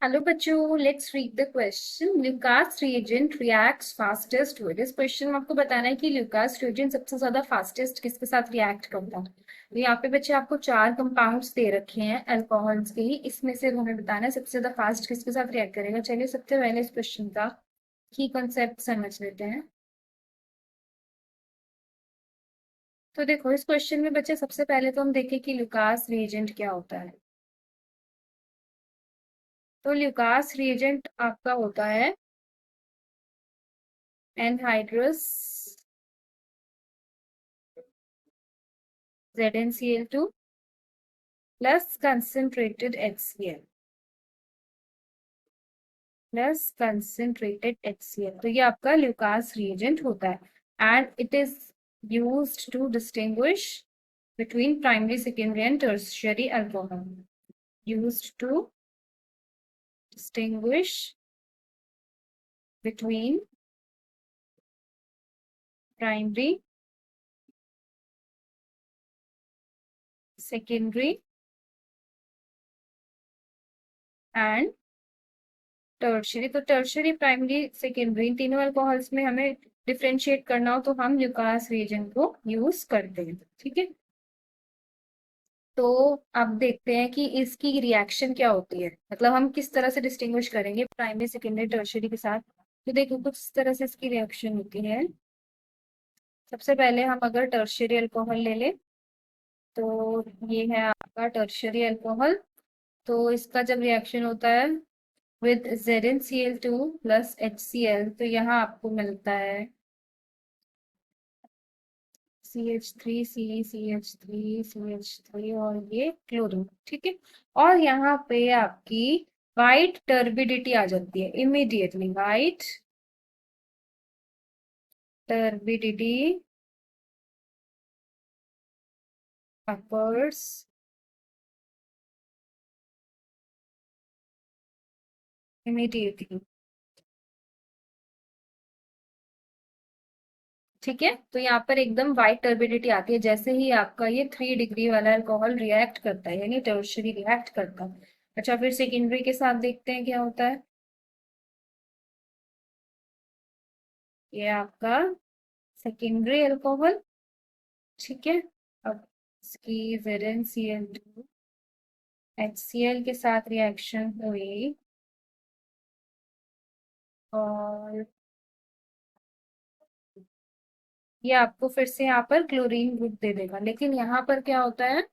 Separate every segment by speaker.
Speaker 1: Hello बच्चों, let's read the question. Lucas reagent reacts fastest with. इस question में आपको बताना है कि ल्यूकास रिएजेंट सबसे ज्यादा फास्टेस्ट किसके साथ रिएक्ट करता है। तो यहाँ पे बच्चे आपको चार कंपाउंड्स दे रखे हैं अल्कोहल्स के ही, इसमें से हमें बताना है सबसे ज्यादा फास्ट किसके साथ रिएक्ट करेगा। चलिए सबसे पहले इस क्वेश्चन का की कॉन्सेप्ट समझ लेते हैं। तो देखो, इस क्वेश्चन में बच्चे सबसे पहले तो हम देखें कि ल्यूकास रिएजेंट क्या होता है। तो ल्यूकास रिएजेंट आपका होता है anhydrous ZnCl2 plus concentrated HCl plus concentrated HCl। तो ये आपका ल्यूकास रिएजेंट होता है and it is used to distinguish between primary, secondary and tertiary alcohol. Used to distinguish between primary, secondary and tertiary. तो tertiary, primary, secondary, इन तीनों alcohols में हमें differentiate करना हो तो हम ल्यूकास रिएजेंट को यूज करते हैं। ठीक है, तो अब देखते हैं कि इसकी रिएक्शन क्या होती है, मतलब हम किस तरह से डिस्टिंग्विश करेंगे प्राइमरी, सेकेंडरी, टर्शरी के साथ। तो देखो, कुछ इस तरह से इसकी रिएक्शन होती है। सबसे पहले हम अगर टर्शरी अल्कोहल ले ले तो ये है आपका टर्शरी अल्कोहल। तो इसका जब रिएक्शन होता है विद ZnCl2 प्लस HCl, तो यहाँ आपको मिलता है CH3 CH3 और ये क्लोरीन। ठीक है, और यहाँ पे आपकी वाइट टर्बिडिटी आ जाती है immediately. White turbidity occurs immediately। ठीक है, तो यहाँ पर एकदम वाइट टर्बिडिटी आती है जैसे ही आपका ये 3 डिग्री वाला अल्कोहल रिएक्ट करता है, यानी टर्शरी रिएक्ट करता है। अच्छा, फिर सेकेंडरी के साथ देखते हैं क्या होता है। ये आपका सेकेंडरी अल्कोहल। ठीक है, अब इसकी ZnCl2 HCl के साथ रिएक्शन हुई और ये आपको फिर से यहाँ पर क्लोरीन ग्रुप दे देगा। लेकिन यहाँ पर क्या होता है,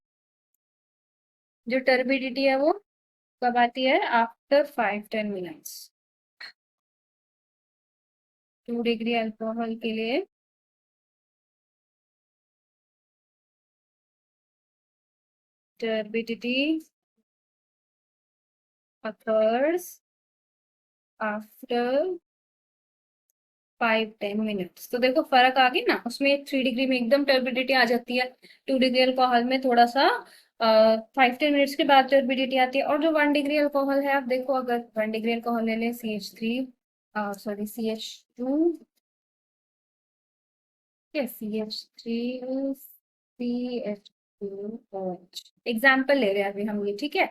Speaker 1: जो टर्बिडिटी है वो कब आती है, आफ्टर 5-10 मिनट्स। 2 डिग्री अल्कोहल के लिए टर्बिडिटी occurs आफ्टर 5-10 मिनट्स। तो देखो फर्क आ गया ना, उसमें 3 डिग्री में एकदम टर्बिडिटी आ जाती है, 2 डिग्री अल्कोहल में थोड़ा सा 5-10 मिनट्स के बाद टर्बिडिटी आती है। और जो 1 डिग्री अल्कोहल है, आप देखो अगर 1 डिग्री अल्कोहल ले लें CH3 sorry CH2, CH3CH2OH example ले रहे हैं अभी हम ये। ठीक है,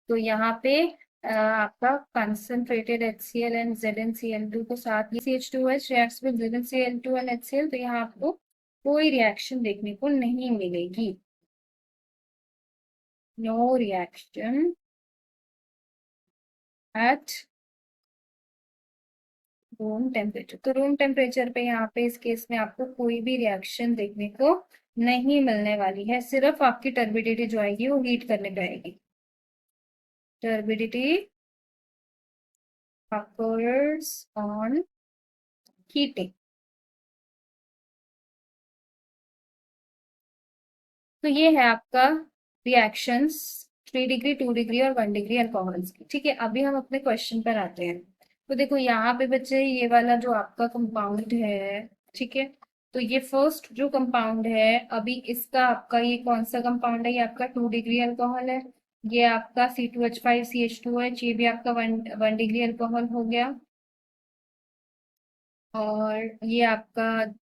Speaker 1: तो यहाँ पे आपका कंसंट्रेटेड HCl एंड ZnCl2 के साथ ये CH2OH reacts with ZnCl2 and HCl, तो यहाँ आपको कोई रिएक्शन देखने को नहीं मिलेगी। No reaction at room temperature. तो रूम टेम्परेचर पे यहाँ पे इस केस में आपको कोई भी रिएक्शन देखने को नहीं मिलने वाली है, सिर्फ आपकी टर्बिडिटी जो आएगी वो हीट करने पे आएगी। Turbidity occurs on heating। तो ये है आपका रिएक्शंस 3 डिग्री, 2 डिग्री और 1 डिग्री अल्कोहल्स की। ठीक है, अभी हम अपने क्वेश्चन पर आते हैं। तो देखो यहाँ पे बच्चे, ये वाला जो आपका कंपाउंड है, ठीक है, तो ये फर्स्ट जो कंपाउंड है अभी इसका, आपका ये कौन सा कंपाउंड है, ये आपका 2 डिग्री अल्कोहल है। ये आपका C2H5CH2H, ये भी आपका वन डिग्री अल्कोहल हो गया। और ये आपका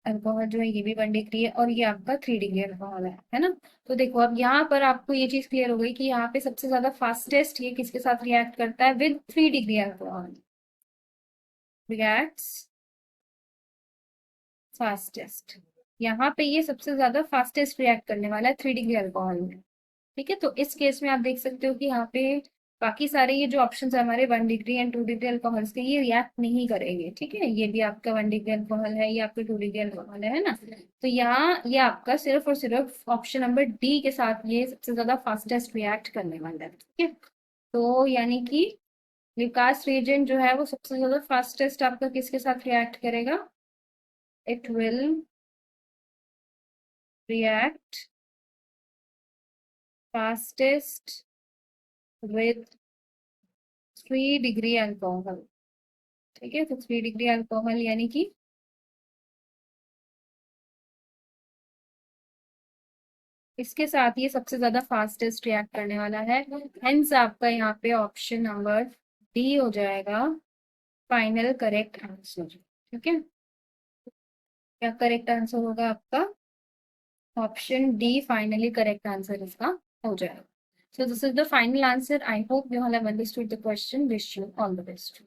Speaker 1: अल्कोहल जो है ये भी 1 डिग्री है, और ये आपका 3 डिग्री अल्कोहल है ना। तो देखो अब यहाँ पर आपको ये चीज क्लियर हो गई कि यहाँ पे सबसे ज्यादा फास्टेस्ट ये किसके साथ रिएक्ट करता है, with 3 degree alcohol, reacts fastest. यहाँ पे ये सबसे ज्यादा फास्टेस्ट रिएक्ट करने वाला है 3 डिग्री अल्कोहल में। ठीक है, तो इस केस में आप देख सकते हो कि यहाँ पे बाकी सारे ये जो ऑप्शंस है हमारे 1 डिग्री एंड 2 डिग्री अल्कोहल्स के, ये रिएक्ट नहीं करेंगे। ठीक है, ये भी आपका 1 डिग्री अल्कोहल है, ये आपका 2 डिग्री अल्कोहल है ना। तो यहाँ ये आपका सिर्फ और सिर्फ ऑप्शन नंबर डी के साथ ये सबसे ज्यादा फास्टेस्ट रिएक्ट करने वाला है। ठीक है, तो यानी कि विकास रिएजेंट जो है वो सबसे ज्यादा फास्टेस्ट आपका किसके साथ रिएक्ट करेगा, it will react fastest with 3 degree alcohol. ठीक है, तो 3 डिग्री अल्कोहल यानी कि इसके साथ ये सबसे ज्यादा फास्टेस्ट रिएक्ट करने वाला है। हेंस आपका यहाँ पे ऑप्शन नंबर डी हो जाएगा फाइनल करेक्ट आंसर। ठीक है, क्या करेक्ट आंसर होगा आपका, option D finally correct answer इसका हो जाएगा। So this is the final answer. I hope you all have understood the question. Wish you all the best.